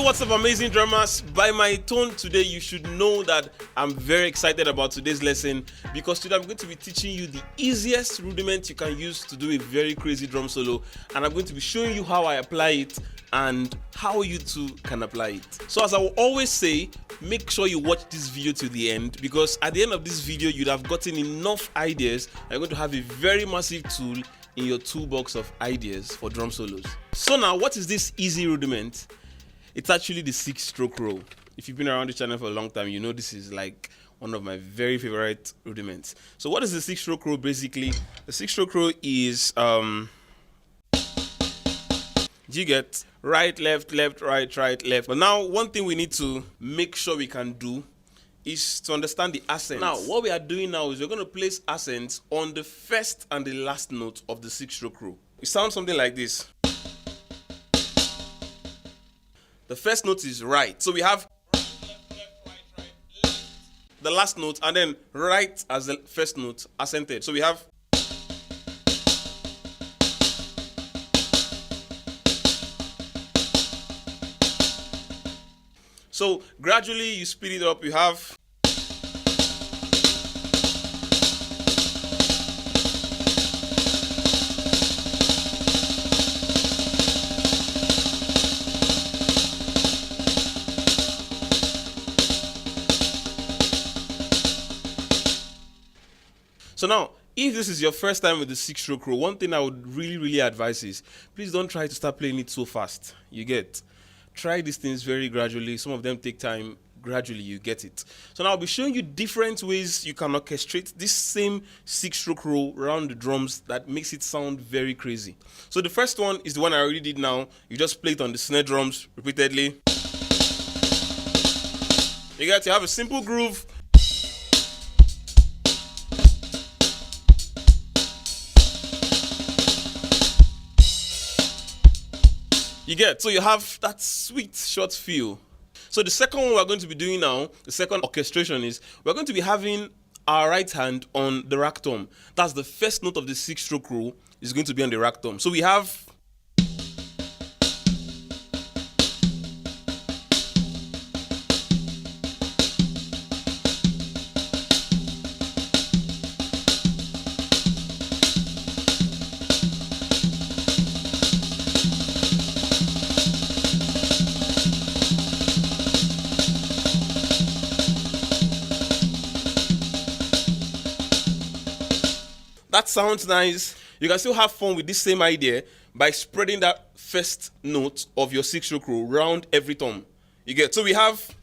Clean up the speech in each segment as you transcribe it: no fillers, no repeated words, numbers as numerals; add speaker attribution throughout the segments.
Speaker 1: What's up, amazing drummers? By my tone today, you should know that I'm very excited about today's lesson, because today I'm going to be teaching you the easiest rudiment you can use to do a very crazy drum solo, and I'm going to be showing you how I apply it and how you too can apply it. So as I will always say, make sure you watch this video to the end, because at the end of this video you'd have gotten enough ideas and you're going to have a very massive tool in your toolbox of ideas for drum solos. So now, what is this easy rudiment? It's actually the 6-stroke roll. If you've been around the channel for a long time, you know this is like one of my very favorite rudiments. So what is the 6-stroke roll basically? The 6-stroke roll is you get right, left, left, right, right, left. But now one thing we need to make sure we can do is to understand the accents. Now what we are doing now is we're going to place accents on the first and the last note of the 6-stroke roll. It sounds something like this. The first note is right. So we have right, left, left, right, right, left. The last note, and then right as the first note accented. So we have. So gradually you speed it up. You have. So now, if this is your first time with the 6-stroke roll, one thing I would really advise is, please don't try to start playing it so fast. You get. Try these things very gradually. Some of them take time. Gradually, you get it. So now I'll be showing you different ways you can orchestrate this same 6-stroke roll around the drums that makes it sound very crazy. So the first one is the one I already did now. You just play it on the snare drums repeatedly. You have a simple groove. You get, so you have that sweet short feel. So the second one we're going to be doing now, the second orchestration, is we're going to be having our right hand on the rack tom. That's the first note of the 6-stroke roll is going to be on the rack tom. So we have. That sounds nice. You can still have fun with this same idea by spreading that first note of your 6-stroke roll round every tom. You get, so we have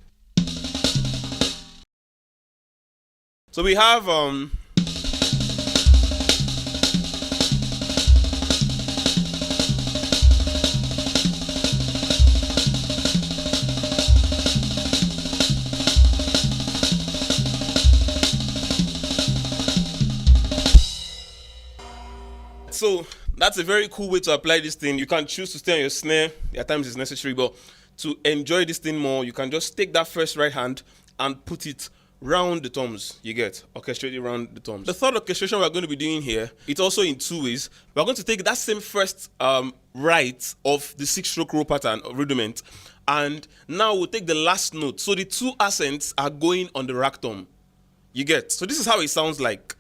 Speaker 1: So that's a very cool way to apply this thing. You can choose to stay on your snare. At times it's necessary, but to enjoy this thing more, you can just take that first right hand and put it round the toms. You get, orchestrate it around the toms. The third orchestration we're going to be doing here, it's also in 2 ways. We're going to take that same first right of the 6-stroke roll pattern of rudiment, and now we'll take the last note. So the 2 accents are going on the rack tom. You get, so this is how it sounds like.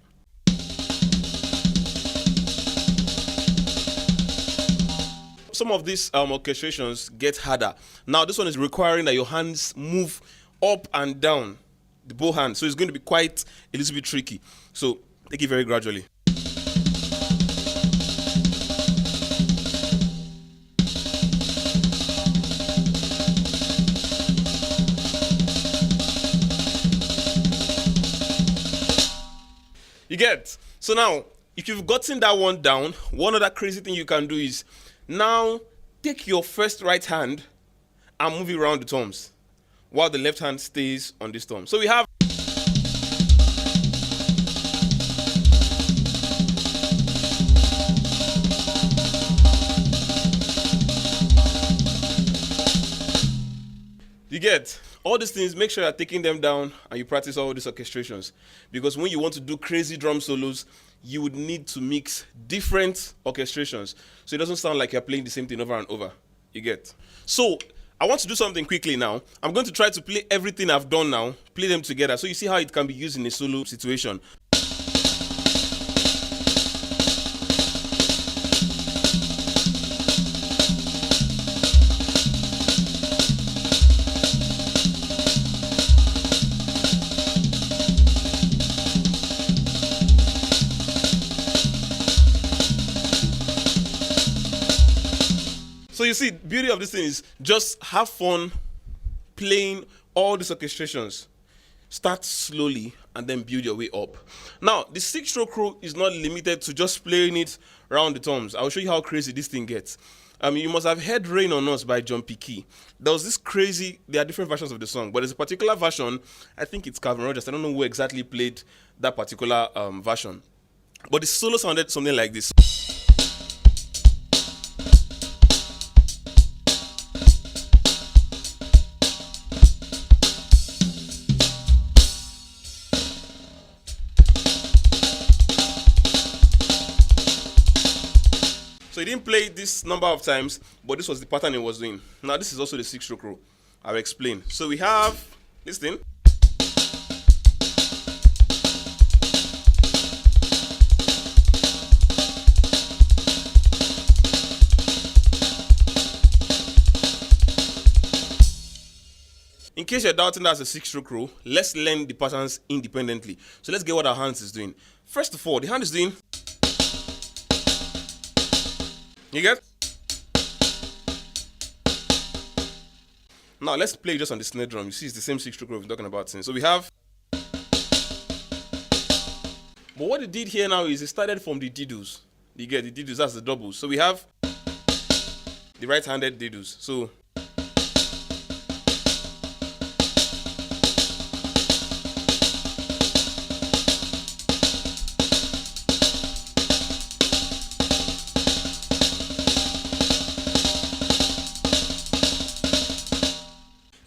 Speaker 1: Some of these orchestrations get harder. Now this one is requiring that your hands move up and down, the bow hand. So it's going to be quite a little bit tricky. So take it very gradually. You get? So now, if you've gotten that one down, one other crazy thing you can do is now take your first right hand and move it around the toms while the left hand stays on this tom. So we have. You get? All these things, make sure you're taking them down and you practice all these orchestrations. Because when you want to do crazy drum solos, you would need to mix different orchestrations. So it doesn't sound like you're playing the same thing over and over. You get? So I want to do something quickly now. I'm going to try to play everything I've done now, play them together, so you see how it can be used in a solo situation. So you see, beauty of this thing is just have fun playing all these orchestrations. Start slowly and then build your way up. Now, the 6-stroke row is not limited to just playing it around the toms. I'll show you how crazy this thing gets. You must have heard Rain on Us by John P. There was this crazy, there are different versions of the song, but there's a particular version, I think it's Calvin Rogers, I don't know who exactly played that particular version. But the solo sounded something like this. So he didn't play it this number of times, but this was the pattern he was doing. Now this is also the 6-stroke row. I'll explain. So we have this thing. In case you're doubting that's a 6-stroke row, let's learn the patterns independently. So let's get what our hands is doing. First of all, the hand is doing. You get? Now let's play just on the snare drum. You see it's the same 6-stroke row we're talking about since. So we have. But what it did here now is it started from the diddles. You get the diddles, that's the doubles. So we have the right-handed diddles. So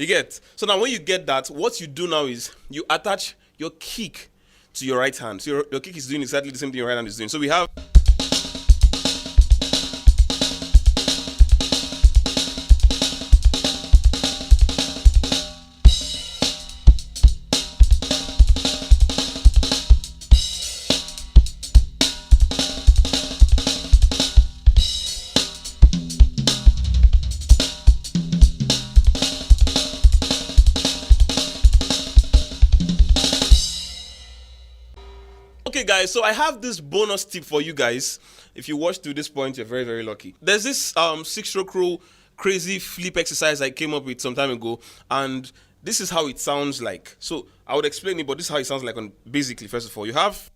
Speaker 1: you get? So now when you get that, what you do now is you attach your kick to your right hand. So your kick is doing exactly the same thing your right hand is doing. So we have. Okay guys, so I have this bonus tip for you guys. If you watch to this point, you're very, very lucky. There's this 6-stroke row crazy flip exercise I came up with some time ago, and this is how it sounds like. So I would explain it, but this is how it sounds like on basically. First of all, you have.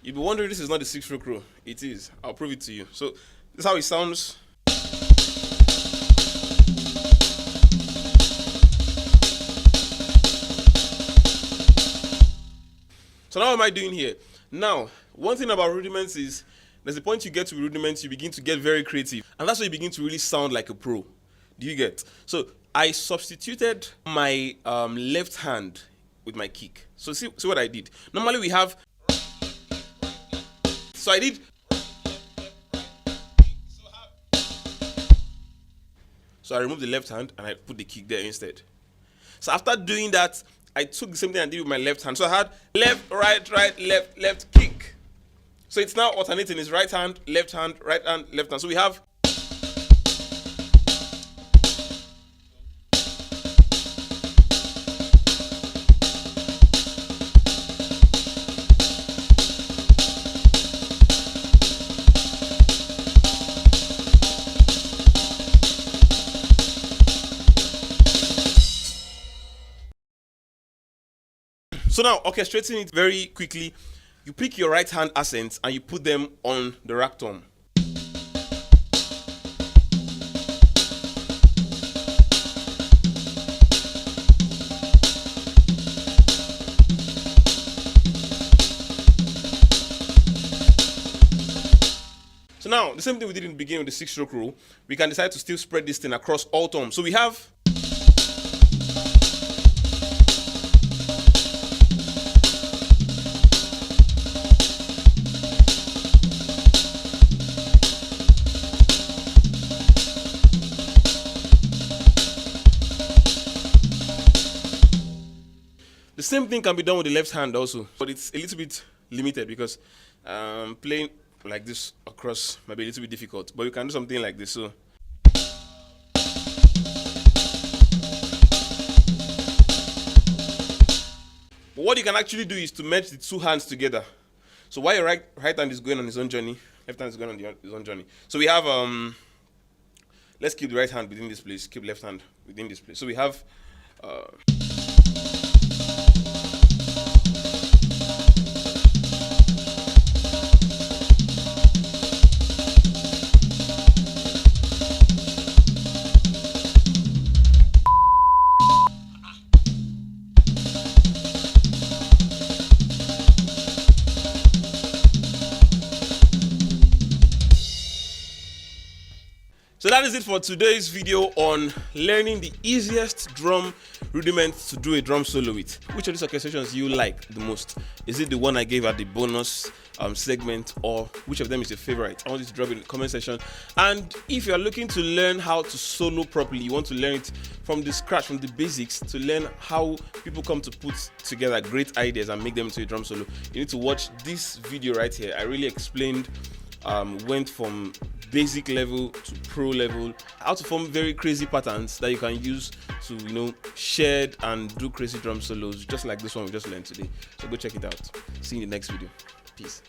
Speaker 1: You'll be wondering this is not the 6-stroke row. It is. I'll prove it to you. So this is how it sounds. So now what am I doing here? Now, one thing about rudiments is there's a point you get to rudiments, you begin to get very creative. And that's where you begin to really sound like a pro. Do you get? So I substituted my left hand with my kick. So see what I did. Normally we have. So I did. So I removed the left hand and I put the kick there instead. So after doing that, I took the same thing I did with my left hand. So I had left, right, left, kick. So it's now alternating. It's right hand, left hand, left hand. So we have. So now, orchestrating it very quickly, you pick your right hand accents and you put them on the rack tom. So now, the same thing we did in the beginning with the 6-stroke rule, we can decide to still spread this thing across all toms. So we have. same thing can be done with the left hand also, but it's a little bit limited because playing like this across might be a little bit difficult, but you can do something like this. So but what you can actually do is to merge the two hands together. So while your right hand is going on its own journey, left hand is going on its own journey. So we have let's keep the right hand within this place, keep left hand within this place. So we have so that is it for today's video on learning the easiest drum rudiment to do a drum solo with. Which of these orchestrations you like the most? Is it the one I gave at the bonus segment, or which of them is your favorite? I want you to drop it in the comment section. And if you are looking to learn how to solo properly, you want to learn it from the scratch, from the basics, to learn how people come to put together great ideas and make them into a drum solo, you need to watch this video right here. I really explained went from basic level to pro level, how to form very crazy patterns that you can use to, you know, shed and do crazy drum solos just like this one we just learned today. So go check it out. See you in the next video. Peace.